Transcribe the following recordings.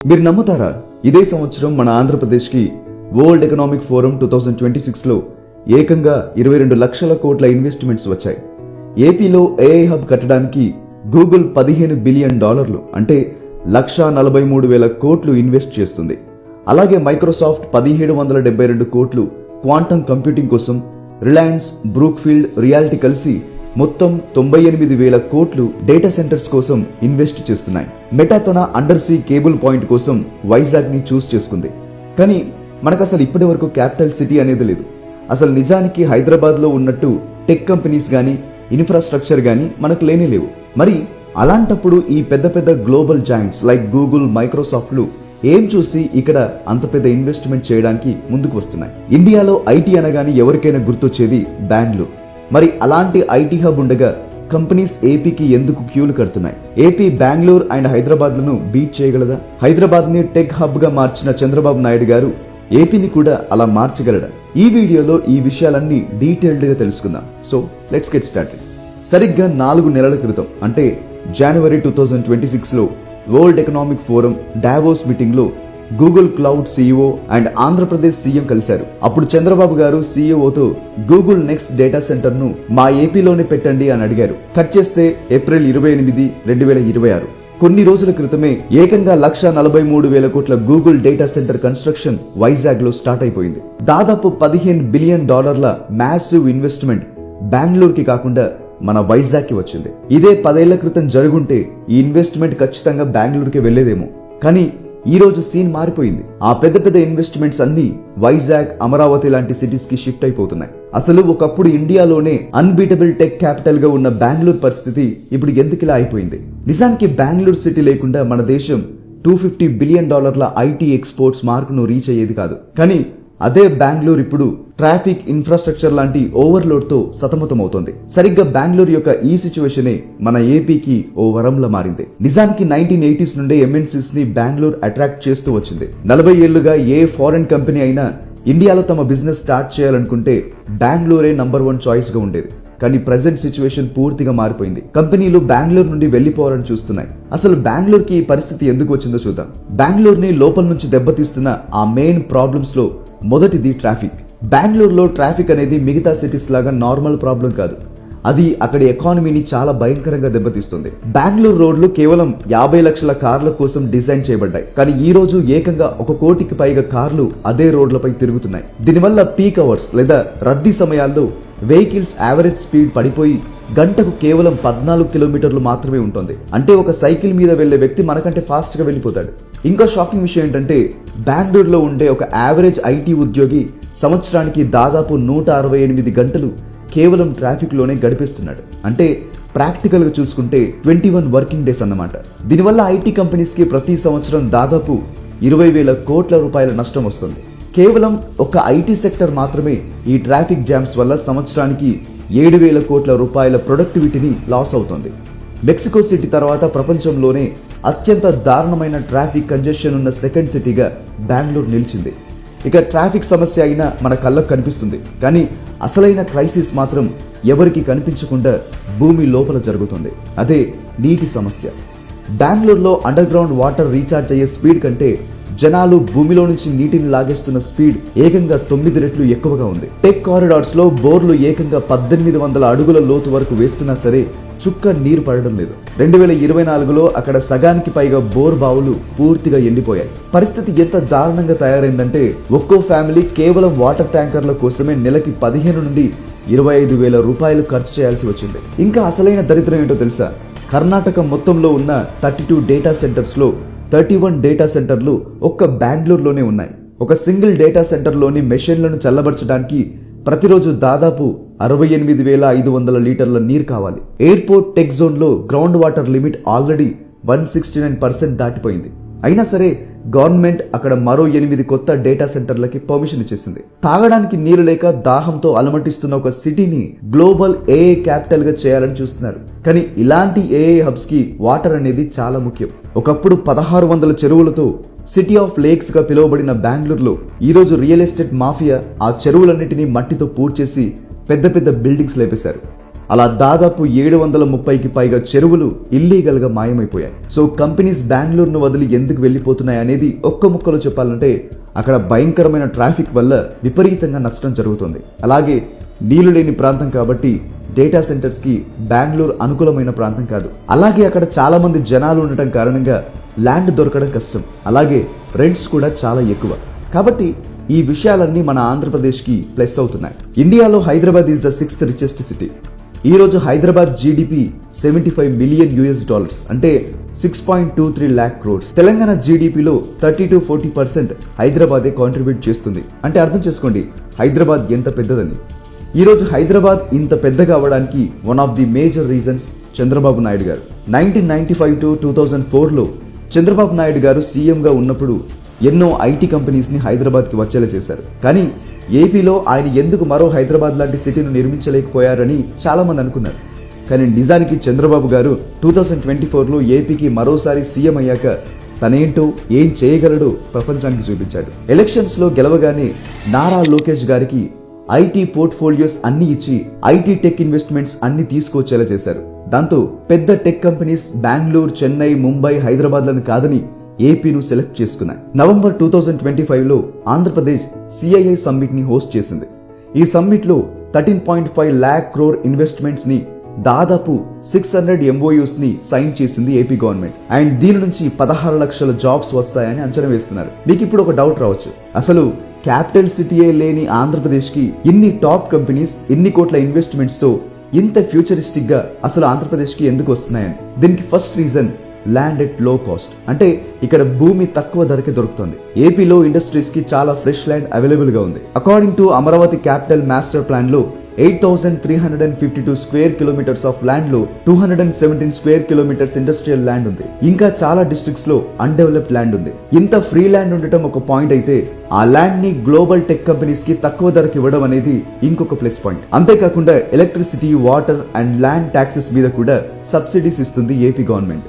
మీరు నమ్ముతారా? ఇదే సంవత్సరం మన ఆంధ్రప్రదేశ్కి వరల్డ్ ఎకనామిక్ ఫోరం 2026లో ఏకంగా 22 లక్షల కోట్ల ఇన్వెస్ట్మెంట్స్ వచ్చాయి. ఏపీలో ఏఐ హబ్ కట్టడానికి గూగుల్ $15 బిలియన్ అంటే 1,43,000 కోట్లు ఇన్వెస్ట్ చేస్తుంది. అలాగే మైక్రోసాఫ్ట్ 1,772 కోట్లు క్వాంటమ్ కంప్యూటింగ్ కోసం, రిలయన్స్, బ్రూక్ఫీల్డ్, రియాలిటీ కలిసి మొత్తం 98,000 కోట్లు డేటా సెంటర్స్ కోసం ఇన్వెస్ట్ చేస్తున్నాయి. మెటా తన అండర్ సీ కేబుల్ పాయింట్ కోసం వైజాగ్ ని చూస్ చేసుకుంది. కానీ మనకు అసలు ఇప్పటి వరకు క్యాపిటల్ సిటీ అనేది లేదు. అసలు నిజానికి హైదరాబాద్ లో ఉన్నట్టు టెక్ కంపెనీస్ గానీ, ఇన్ఫ్రాస్ట్రక్చర్ గానీ మనకు లేనే లేవు. మరి అలాంటప్పుడు ఈ పెద్ద పెద్ద గ్లోబల్ జాయింట్స్ లైక్ గూగుల్, మైక్రోసాఫ్ట్లు ఏం చూసి ఇక్కడ అంత పెద్ద ఇన్వెస్ట్మెంట్ చేయడానికి ముందుకు వస్తున్నాయి? ఇండియాలో ఐటీ అనగానే ఎవరికైనా గుర్తొచ్చేది బెంగళూరు. మరి అలాంటి ఐటీ హబ్ ఉండగా కంపెనీస్ ఏపీకి ఎందుకు క్యూలు కడుతున్నాయి? ఏపీ బెంగళూరు అండ్ హైదరాబాద్ లను బీట్ చేయగలదా? హైదరాబాద్ ని టెక్ హబ్ గా మార్చిన చంద్రబాబు నాయుడు గారు ఏపీని కూడా అలా మార్చగలడా? ఈ వీడియోలో ఈ విషయాలన్నీ డీటెయిల్డ్ గా తెలుసుకుందాం. So let's get started. సరిగ్గా 4 నెలల క్రితం అంటే జనవరి 2026లో World Economic Forum Davos meeting లో Google cloud CEO and Andhra Pradesh CM కలిశారు. అప్పుడు చంద్రబాబు గారు సీఈఓతో గూగుల్ నెక్స్ట్ డేటా సెంటర్ ను మా ఏపీలోనే పెట్టండి అని అడిగారు. కట్ చేస్తే ఏప్రిల్ 28, 2026 కొన్ని రోజుల క్రితమే ఏకంగా 1,43,000 కోట్ల Google data centre construction Vizag లో స్టార్ట్ అయిపోయింది. దాదాపు $15 బిలియన్ మ్యాసివ్ ఇన్వెస్ట్మెంట్ బెంగళూరుకి కాకుండా మన వైజాగ్ కి వచ్చింది. ఇదే 10 ఏళ్ల క్రితం జరుగుంటే ఈ ఇన్వెస్ట్మెంట్ ఖచ్చితంగా బెంగళూరుకి వెళ్లేదేమో. కానీ ఈ రోజు సీన్ మారిపోయింది. ఆ పెద్ద పెద్ద ఇన్వెస్ట్మెంట్స్ అన్ని వైజాగ్, అమరావతి లాంటి సిటీస్ కి షిఫ్ట్ అయిపోతున్నాయి. అసలు ఒకప్పుడు ఇండియాలోనే అన్బీటబుల్ టెక్ క్యాపిటల్ గా ఉన్న బెంగళూరు పరిస్థితి ఇప్పుడు ఎందుకిలా అయిపోయింది? నిజానికి బెంగళూరు సిటీ లేకుండా మన దేశం $250 బిలియన్ ఐటీ ఎక్స్పోర్ట్స్ మార్కును రీచ్ అయ్యేది కాదు. కానీ అదే బెంగళూరు ఇప్పుడు ట్రాఫిక్, ఇన్ఫ్రాస్ట్రక్చర్ లాంటి ఓవర్లోడ్ తో సతమతమవుతోంది. సరిగ్గా బెంగళూరు యొక్క ఈ సిచ్యువేషనే మన ఏపీకి ఓ వరంలా మారింది. నిజానికి 1980s నుండే ఎంఎన్సీస్ ని బెంగళూరు అట్రాక్ట్ చేస్తూ వచ్చింది. 40 ఏళ్లుగా ఏ ఫారెన్ కంపెనీ అయినా ఇండియాలో తమ బిజినెస్ స్టార్ట్ చేయాలనుకుంటే బెంగళూరే నంబర్ 1 చాయిస్ గా ఉండేది. కానీ ప్రెజెంట్ సిచ్యువేషన్ పూర్తిగా మారిపోయింది. కంపెనీలు బెంగళూరు నుండి వెళ్లిపోవాలని చూస్తున్నాయి. అసలు బెంగళూరుకి ఈ పరిస్థితి ఎందుకు వచ్చిందో చూద్దాం. బెంగళూరుని లోపల నుంచి దెబ్బతీస్తున్న ఆ మెయిన్ ప్రాబ్లమ్స్ లో మొదటిది ట్రాఫిక్. బెంగళూరులో ట్రాఫిక్ అనేది మిగతా సిటీస్ లాగా నార్మల్ ప్రాబ్లం కాదు. అది అక్కడి ఎకానమీని చాలా భయంకరంగా దెబ్బతీస్తుంది. బెంగళూరు రోడ్లు కేవలం 50 లక్షల కార్ల కోసం డిజైన్ చేయబడ్డాయి. కానీ ఈ రోజు ఏకంగా 1 కోటికి పైగా కార్లు అదే రోడ్లపై తిరుగుతున్నాయి. దీనివల్ల పీక్ అవర్స్ లేదా రద్దీ సమయాల్లో వెహికల్స్ యావరేజ్ స్పీడ్ పడిపోయి గంటకు కేవలం 14 కిలోమీటర్లు మాత్రమే ఉంటుంది. అంటే ఒక సైకిల్ మీద వెళ్లే వ్యక్తి మనకంటే ఫాస్ట్ గా వెళ్ళిపోతాడు. ఇంకా షాకింగ్ విషయం ఏంటంటే బెంగళూరులో ఉండే ఒక యావరేజ్ ఐటీ ఉద్యోగి సంవత్సరానికి దాదాపు 168 గంటలు కేవలం ట్రాఫిక్ లోనే గడిపేస్తున్నాడు. అంటే ప్రాక్టికల్ గా చూసుకుంటే 21 వర్కింగ్ డేస్ అన్నమాట. దీనివల్ల ఐటీ కంపెనీస్ కి ప్రతి సంవత్సరం దాదాపు 20,000 కోట్ల రూపాయల నష్టం వస్తుంది. కేవలం ఒక ఐటీ సెక్టర్ మాత్రమే ఈ ట్రాఫిక్ జామ్స్ వల్ల సంవత్సరానికి 7,000 కోట్ల రూపాయల ప్రొడక్టివిటీని లాస్ అవుతుంది. మెక్సికో సిటీ తర్వాత ప్రపంచంలోనే అత్యంత దారుణమైన ట్రాఫిక్ కంజెషన్ ఉన్న సెకండ్ సిటీగా బెంగళూరు నిలిచింది. ఇక ట్రాఫిక్ సమస్య అయినా మన కళ్ళకు కనిపిస్తుంది. కానీ అసలైన క్రైసిస్ మాత్రం ఎవరికి కనిపించకుండా భూమి లోపల జరుగుతుంది. అదే నీటి సమస్య. బెంగళూరులో అండర్ గ్రౌండ్ వాటర్ రీఛార్జ్ అయ్యే స్పీడ్ కంటే జనాలు భూమిలో నుంచి నీటిని లాగేస్తున్న స్పీడ్ ఏకంగా 9 రెట్లు ఎక్కువగా ఉంది. టెక్ కారిడార్స్ లో బోర్లు ఏకంగా 1800 అడుగుల లోతు వరకు వేస్తున్నా సరే చుక్క నీరు పడడం లేదు. 2024లో అక్కడ సగానికి పైగా బోర్ బావులు పూర్తిగా ఎండిపోయాయి. పరిస్థితి ఎంత దారుణంగా తయారైందంటే ఒక్కో ఫ్యామిలీ కేవలం వాటర్ ట్యాంకర్ల కోసమే నెలకి 15 నుండి 25,000 రూపాయలు ఖర్చు చేయాల్సి వచ్చింది. ఇంకా అసలైన దరిద్రం ఏంటో తెలుసా? కర్ణాటక మొత్తంలో ఉన్న 32 డేటా సెంటర్స్ లో 31 డేటా సెంటర్లు ఒక్క బెంగళూరులోనే ఉన్నాయి. ఒక సింగిల్ డేటా సెంటర్లోని మెషిన్లను చల్లబరచడానికి ప్రతిరోజు దాదాపు 68,500 లీటర్ల నీరు కావాలి. ఎయిర్పోర్ట్ టెక్ జోన్ లో గ్రౌండ్ వాటర్ లిమిట్ ఆల్రెడీ 169% దాటిపోయింది. అయినా సరే గవర్నమెంట్ అక్కడ మరో 8 కొత్త డేటా సెంటర్లకి పర్మిషన్ ఇచ్చేసింది. తాగడానికి నీరు లేక దాహంతో అలమటిస్తున్న ఒక సిటీని గ్లోబల్ ఏఐ క్యాపిటల్ గా చేయాలని చూస్తున్నారు. కానీ ఇలాంటి ఏఐ హబ్స్ కి వాటర్ అనేది చాలా ముఖ్యం. ఒకప్పుడు 1600 చెరువులతో సిటీ ఆఫ్ లేక్స్ గా పిలువబడిన బెంగళూరులో ఈరోజు రియల్ ఎస్టేట్ మాఫియా ఆ చెరువులన్నిటినీ మట్టితో పూడ్చేసి పెద్ద పెద్ద బిల్డింగ్స్ లేపేశారు. అలా దాదాపు 730కి పైగా చెరువులు ఇల్లీగల్ గా మాయమైపోయాయి. సో కంపెనీస్ బెంగళూరును వదిలి ఎందుకు వెళ్లిపోతున్నాయి అనేది ఒక్క ముక్కలో చెప్పాలంటే అక్కడ భయంకరమైన ట్రాఫిక్ వల్ల విపరీతంగా నష్టం జరుగుతుంది. అలాగే నీళ్లు లేని ప్రాంతం కాబట్టి డేటా సెంటర్స్ కి బెంగళూరు అనుకూలమైన ప్రాంతం కాదు. అలాగే అక్కడ చాలా మంది జనాలు ఉండటం కారణంగా ల్యాండ్ దొరకడం కష్టం. అలాగే రెంట్స్ కూడా చాలా ఎక్కువ. కాబట్టి ఈ విషయాలన్నీ మన ఆంధ్రప్రదేశ్కి ప్లస్ అవుతున్నాయి. ఇండియాలో Hyderabad is the 6th richest city. ఈ రోజు హైదరాబాద్ జీడిపి $75 మిలియన్ అంటే 6.23 lakh crores. తెలంగాణ జీడిపిలో 30 to 40% హైదరాబాదే కాంట్రిబ్యూట్ చేస్తుంది. అంటే అర్థం చేసుకోండి హైదరాబాద్ ఎంత పెద్దదని. ఈ రోజు హైదరాబాద్ ఇంత పెద్దగా అవ్వడానికి one of the major reasons Chandrababu Naidu గారు. 1995 to 2004లో చంద్రబాబు నాయుడు గారు సీఎంగా ఉన్నప్పుడు ఎన్నో ఐటీ కంపెనీస్ని హైదరాబాద్కి వచ్చేలా చేశారు. కానీ ఏపీలో ఆయన ఎందుకు మరో హైదరాబాద్ లాంటి సిటీని నిర్మించలేకపోయారని చాలా మంది అనుకున్నారు. కానీ నిజానికి చంద్రబాబు గారు 2024లో ఏపీకి మరోసారి సీఎం అయ్యాక తనేంటో ఏం చేయగలడో ప్రపంచానికి చూపించాడు. ఎలక్షన్స్లో గెలవగానే నారా లోకేష్ గారికి ఐటీ పోర్ట్ఫోలియోస్ అన్ని ఇచ్చి ఐటీ టెక్ ఇన్వెస్ట్మెంట్స్ అన్ని తీసుకొచ్చేలా చేశారు. దాంతో పెద్ద టెక్ కంపెనీస్ బెంగళూరు, చెన్నై, ముంబై, హైదరాబాద్లను కాదని ఏపీను సెలెక్ట్ చేసుకున్నాయి. నవంబర్ 2025లో ఆంధ్రప్రదేశ్ సిఐఐ సమ్మిట్ ని హోస్ట్ చేసింది. ఈ సమ్మిట్ లో 13.5 lakh crore ఇన్వెస్ట్మెంట్స్ ని దాదాపు 600 MOUs ని సైన్ చేసింది ఏపీ గవర్నమెంట్. అండ్ దీని నుంచి 16 లక్షల జాబ్స్ వస్తాయని అంచనా వేస్తున్నారు. మీకు ఇప్పుడు ఒక డౌట్ రావచ్చు, అసలు క్యాపిటల్ సిటీయే లేని ఆంధ్రప్రదేశ్ కి ఇన్ని టాప్ కంపెనీస్, ఇన్ని కోట్ల ఇన్వెస్ట్మెంట్స్ తో ఇంత ఫ్యూచరిస్టిక్ గా అసలు ఆంధ్రప్రదేశ్ కి ఎందుకు వస్తున్నాయని? దీనికి ఫస్ట్ రీజన్ ల్యాండ్ ఎట్ లో కాస్ట్. అంటే ఇక్కడ భూమి తక్కువ ధరకే దొరుకుతుంది. ఏపీలో ఇండస్ట్రీస్ కి చాలా ఫ్రెష్ ల్యాండ్ అవైలబుల్ గా ఉంది. According to Amaravati capital master plan లో 8,352 స్క్వేర్ కిలోమీటర్స్ ఆఫ్ ల్యాండ్ లో 217 స్క్వేర్ కిలోమీటర్స్ ఇండస్ట్రియల్ ల్యాండ్ ఉంది. ఇంకా చాలా డిస్ట్రిక్ట్స్ లో అన్డెవలప్డ్ ల్యాండ్ ఉంది. ఇంత ఫ్రీ ల్యాండ్ ఉండటం ఒక పాయింట్ అయితే, ఆ ల్యాండ్ ని గ్లోబల్ టెక్ కంపెనీస్ కి తక్కువ ధరకి ఇవ్వడం అనేది ఇంకొక ప్లస్ పాయింట్. అంతేకాకుండా electricity, water and land taxes మీద కూడా సబ్సిడీస్ ఇస్తుంది AP government.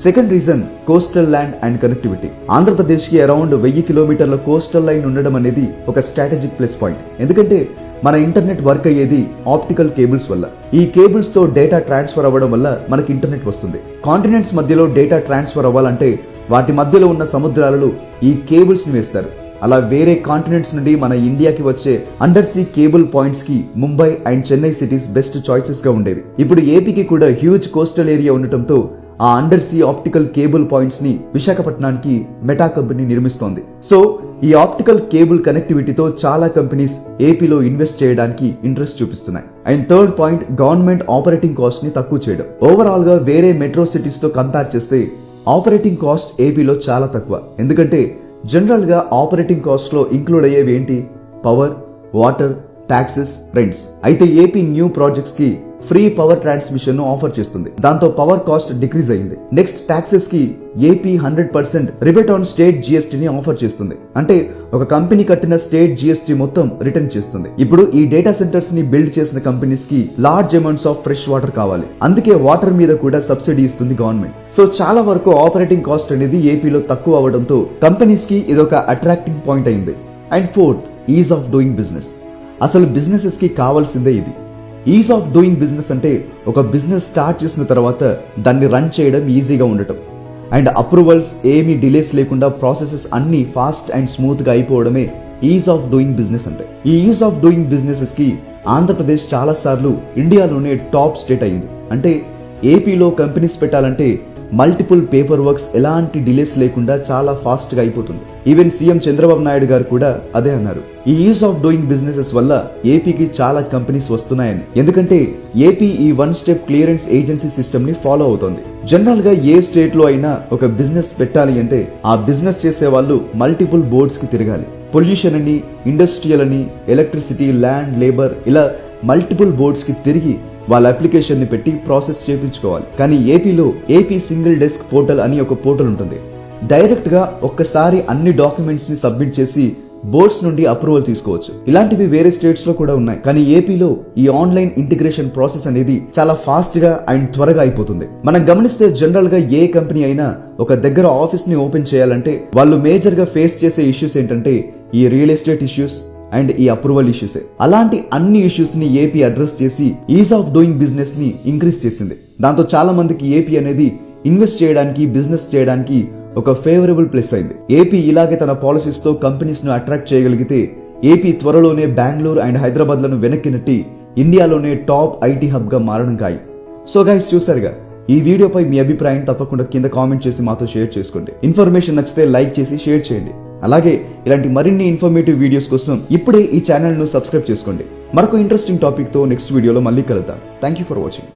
Second reason coastal land and connectivity. Andhra Pradesh కి అరౌండ్ 1000 కిలోమీటర్ల కోస్టల్ లైన్ ఉండడం అనేది ఒక స్ట్రాటజిక్ ప్లస్ పాయింట్. ఎందుకంటే మన ఇంటర్నెట్ వర్క్ అయ్యేది ఆప్టికల్ కేబుల్స్ వల్ల. ఈ కేబుల్స్ తో డేటా ట్రాన్స్ఫర్ అవ్వడం వల్ల మనకి ఇంటర్నెట్ వస్తుంది. కాంటినెంట్స్ మధ్యలో డేటా ట్రాన్స్ఫర్ అవ్వాలంటే వాటి మధ్యలో ఉన్న సముద్రాలలో ఈ కేబుల్స్ ని వేస్తారు. అలా వేరే కాంటినెంట్స్ నుండి మన ఇండియాకి వచ్చే అండర్ సీ కేబుల్ పాయింట్స్ కి Mumbai and Chennai cities best choices గా ఉండేవి. ఇప్పుడు ఏపీకి కూడా హ్యూజ్ కోస్టల్ ఏరియా ఉండటంతో ఆ under see optical cable points ని విశాఖపట్నానికి మెటా కంపెనీ నిర్మిస్తోంది. సో ఈ ఆప్టికల్ కేబుల్ కనెక్టివిటీతో చాలా కంపెనీస్ ఏపీలో ఇన్వెస్ట్ చేయడానికి ఇంట్రెస్ట్ చూపిస్తున్నాయి. And third point, government operating cost ని తక్కువ చేయడం. ఓవరాల్ గా వేరే మెట్రో సిటీస్ తో కంపేర్ చేస్తే ఆపరేటింగ్ కాస్ట్ ఏపీలో చాలా తక్కువ. ఎందుకంటే జనరల్ గా ఆపరేటింగ్ కాస్ట్ లో ఇంక్లూడ్ అయ్యేవి ఏంటి? Power, water, taxes, rents. అయితే ఏపీ న్యూ ప్రాజెక్ట్స్ కి ఫ్రీ పవర్ ట్రాన్స్మిషన్ ను ఆఫర్ చేస్తుంది. దాంతో పవర్ కాస్ట్ డిక్రీజ్ అయింది. నెక్స్ట్ ట్యాక్సెస్ కి ఏపీ 100% రిబేట్ ఆన్ స్టేట్ జిఎస్టీని ఆఫర్ చేస్తుంది. అంటే ఒక కంపెనీ కట్టిన స్టేట్ జిఎస్టీ మొత్తం రిటర్న్ చేస్తుంది. ఇప్పుడు ఈ డేటా సెంటర్స్ ని బిల్డ్ చేసిన కంపెనీస్ కి large amounts of fresh water కావాలి. అందుకే వాటర్ మీద కూడా సబ్సిడీ ఇస్తుంది గవర్నమెంట్. సో చాలా వరకు ఆపరేటింగ్ కాస్ట్ అనేది ఏపీలో తక్కువ అవడంతో కంపెనీస్ కి ఇదొక అట్రాక్టింగ్ పాయింట్ అయింది. And fourth, is of doing business. అసలు బిజినెసెస్ కి కావాల్సిందే ఇది. ఈజ్ ఆఫ్ డూయింగ్ బిజినెస్ అంటే ఒక బిజినెస్ స్టార్ట్ చేసిన తర్వాత దాన్ని రన్ చేయడం ఈజీగా ఉండటం. అండ్ అప్రూవల్స్ ఏమీ డిలేస్ లేకుండా ప్రాసెసెస్ అన్ని ఫాస్ట్ అండ్ స్మూత్ గా అయిపోవడమే ఈజ్ ఆఫ్ డూయింగ్ బిజినెస్ అంటే. ఈ ఈజ్ ఆఫ్ డూయింగ్ బిజినెసెస్ కి ఆంధ్రప్రదేశ్ చాలా సార్లు ఇండియాలోనే టాప్ స్టేట్ అయింది. అంటే ఏపీలో కంపెనీస్ పెట్టాలంటే మల్టిపుల్ పేపర్ వర్క్స్ ఎలాంటి డిలేస్ లేకుండా చాలా ఫాస్ట్ గా అయిపోతుంది. ఈవెన్ సీఎం చంద్రబాబు నాయుడు గారు కూడా అదే అన్నారు. ఈ ఈజ్ ఆఫ్ డూయింగ్ బిజినెసెస్ వల్ల ఏపీకి చాలా కంపెనీస్ వస్తున్నాయని. ఎందుకంటే ఏపీ ఈ one step clearance agency system ని ఫాలో అవుతోంది. జనరల్ గా ఏ స్టేట్ లో అయినా ఒక బిజినెస్ పెట్టాలి అంటే ఆ బిజినెస్ చేసే వాళ్ళు మల్టిపుల్ బోర్డ్స్ కి తిరగాలి. పొల్యూషన్ అని, ఇండస్ట్రియల్ అని, ఎలక్ట్రిసిటీ, ల్యాండ్, లేబర్ ఇలా మల్టిపుల్ బోర్డ్స్ కి తిరిగి వాళ్ళ అప్లికేషన్ ని పెట్టి ప్రాసెస్ చేయించుకోవాలి. కానీ ఏపీలో ఏపీ సింగిల్ డెస్క్ పోర్టల్ అని ఒక పోర్టల్ ఉంటుంది. డైరెక్ట్ గా ఒక్కసారి అన్ని డాక్యుమెంట్స్ ని సబ్మిట్ చేసి బోర్డ్స్ నుండి అప్రూవల్ తీసుకోవచ్చు. ఇలాంటివి వేరే స్టేట్స్ లో కూడా ఉన్నాయి. కానీ ఏపీలో ఈ ఆన్లైన్ ఇంటిగ్రేషన్ ప్రాసెస్ అనేది చాలా ఫాస్ట్ గా అండ్ త్వరగా అయిపోతుంది. మనం గమనిస్తే జనరల్ గా ఏ కంపెనీ అయినా ఒక దగ్గర ఆఫీస్ ని ఓపెన్ చేయాలంటే వాళ్ళు మేజర్ గా ఫేస్ చేసే ఇష్యూస్ ఏంటంటే ఈ రియల్ ఎస్టేట్ ఇష్యూస్, అండ్ ఈ అప్రూవల్ ఇష్యూసే. అలాంటి అన్ని ఇష్యూస్ ని ఏపీ అడ్రస్ చేసి ఈజ్ ఆఫ్ డూయింగ్ బిజినెస్ ని ఇంక్రీజ్ చేసింది. దాంతో చాలా మందికి ఏపీ అనేది ఇన్వెస్ట్ చేయడానికి, బిజినెస్ చేయడానికి ఒక ఫేవరబుల్ ప్లేస్ అయింది. ఏపీ ఇలాగే తన పాలసీస్ తో కంపెనీస్ ను అట్రాక్ట్ చేయగలిగితే ఏపీ త్వరలోనే బెంగళూరు అండ్ హైదరాబాద్ లను వెనక్కి నెట్టి ఇండియాలోనే టాప్ ఐటీ హబ్ గా మారడం ఖాయం. సో గైస్, చూసారుగా, ఈ వీడియోపై మీ అభిప్రాయం తప్పకుండా కింద కామెంట్ చేసి మాతో షేర్ చేసుకోండి. ఇన్ఫర్మేషన్ నచ్చితే లైక్ చేసి షేర్ చేయండి. అలాగే ఇలాంటి మరిన్ని ఇన్ఫర్మేటివ్ వీడియోస్ కోసం ఇప్పుడే ఈ ఛానల్ ను సబ్స్క్రైబ్ చేసుకోండి. మరొక ఇంట్రెస్టింగ్ టాపిక్ తో నెక్స్ట్ వీడియోలో మళ్ళీ కలుద్దాం. Thank you for watching.